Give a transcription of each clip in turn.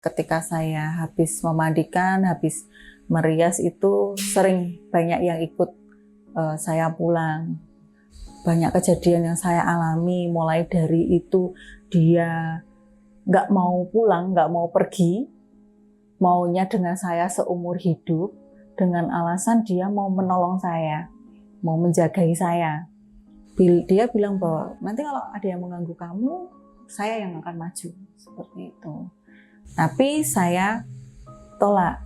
Ketika saya habis memandikan, habis merias itu sering banyak yang ikut saya pulang. Banyak kejadian yang saya alami, mulai dari itu dia nggak mau pulang, nggak mau pergi, maunya dengan saya seumur hidup, dengan alasan dia mau menolong saya, mau menjagai saya. Dia bilang bahwa nanti kalau ada yang mengganggu kamu, saya yang akan maju, seperti itu. Tapi saya tolak,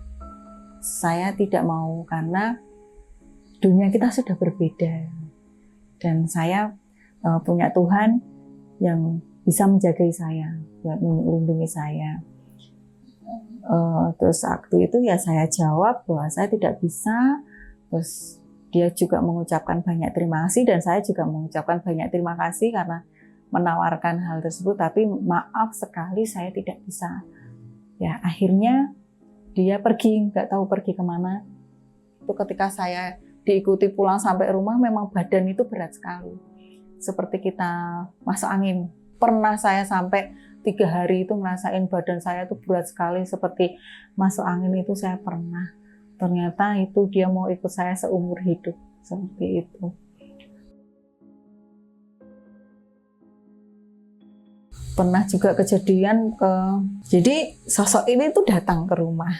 saya tidak mau karena dunia kita sudah berbeda. Dan saya punya Tuhan yang bisa menjaga saya, melindungi saya. Terus waktu itu ya saya jawab bahwa saya tidak bisa. Terus dia juga mengucapkan banyak terima kasih dan saya juga mengucapkan banyak terima kasih karena menawarkan hal tersebut. Tapi maaf sekali saya tidak bisa. Ya akhirnya dia pergi, nggak tahu pergi kemana. Itu ketika saya diikuti pulang sampai rumah, memang badan itu berat sekali. Seperti kita masuk angin. Pernah saya sampai 3 hari itu ngerasain badan saya itu berat sekali, seperti masuk angin itu saya pernah. Ternyata itu dia mau ikut saya seumur hidup, seperti itu. Pernah juga kejadian, jadi sosok ini tuh datang ke rumah.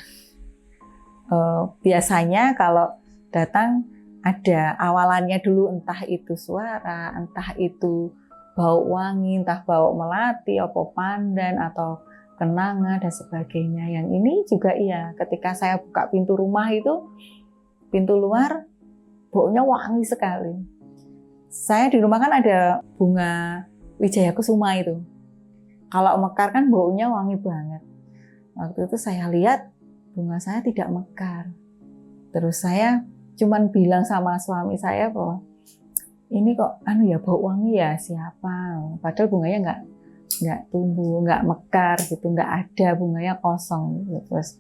Biasanya kalau datang ada awalannya dulu, entah itu suara, entah itu bau wangi, entah bau melati, atau pandan, atau kenanga, dan sebagainya. Yang ini juga iya, ketika saya buka pintu rumah itu, pintu luar, baunya wangi sekali. Saya di rumah kan ada bunga Wijaya Kusuma itu. Kalau mekar kan baunya wangi banget. Waktu itu saya lihat bunga saya tidak mekar. Terus saya cuman bilang sama suami saya bahwa ini kok bau wangi ya siapa? Padahal bunganya nggak tumbuh, nggak mekar gitu, nggak ada, bunganya kosong gitu. Terus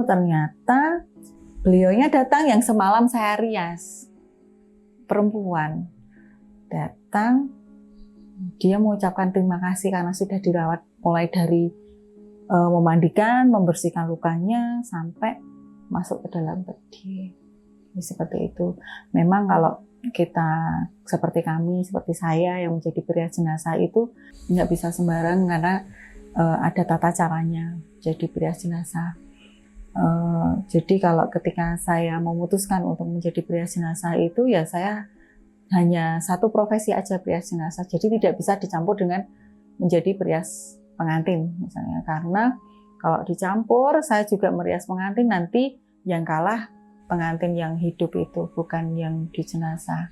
ternyata beliaunya datang yang semalam saya rias, perempuan datang. Dia mengucapkan terima kasih karena sudah dirawat mulai dari memandikan, membersihkan lukanya sampai masuk ke dalam peti. Seperti itu. Memang kalau kita seperti kami, seperti saya yang menjadi perias jenazah itu nggak bisa sembarang karena ada tata caranya jadi perias jenazah. Jadi kalau ketika saya memutuskan untuk menjadi perias jenazah itu ya saya hanya satu profesi aja, perias jenazah. Jadi tidak bisa dicampur dengan menjadi perias pengantin misalnya. Karena kalau dicampur saya juga merias pengantin, nanti yang kalah pengantin yang hidup itu, bukan yang di jenazah.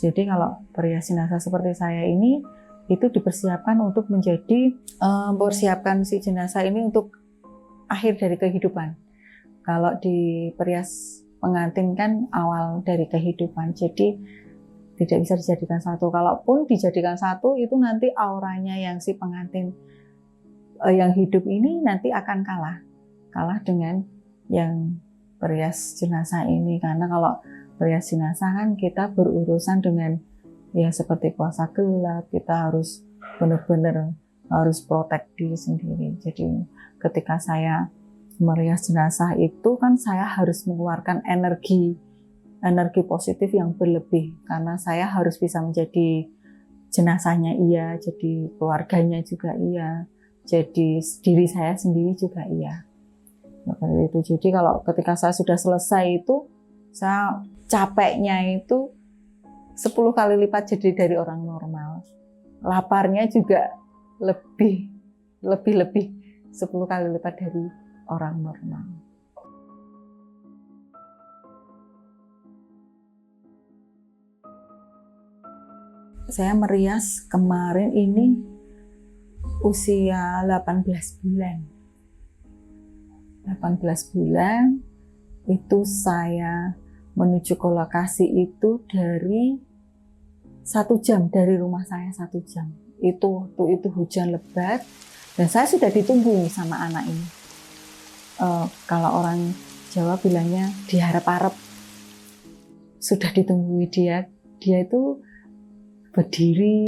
Jadi kalau perias jenazah seperti saya ini itu dipersiapkan untuk menjadi mempersiapkan si jenazah ini untuk akhir dari kehidupan. Kalau di perias pengantin kan awal dari kehidupan. Jadi tidak bisa dijadikan satu. Kalaupun dijadikan satu, itu nanti auranya yang si pengantin yang hidup ini nanti akan kalah dengan yang perias jenazah ini. Karena kalau perias jenazah kan kita berurusan dengan ya seperti puasa gelap, kita harus benar-benar harus protek diri sendiri. Jadi ketika saya merias jenazah itu kan saya harus mengeluarkan energi positif yang berlebih, karena saya harus bisa menjadi jenazahnya iya, jadi keluarganya juga iya, jadi diri saya sendiri juga iya. Seperti itu. Jadi kalau ketika saya sudah selesai itu, saya capeknya itu 10 kali lipat jadi dari orang normal. Laparnya juga lebih 10 kali lipat dari orang normal. Saya merias kemarin ini usia 18 bulan. 18 bulan itu saya menuju ke lokasi itu dari 1 jam dari rumah saya, 1 jam. Itu hujan lebat dan saya sudah ditunggu sama anak ini. Kalau orang Jawa bilangnya diharap-harap, sudah ditunggu dia itu berdiri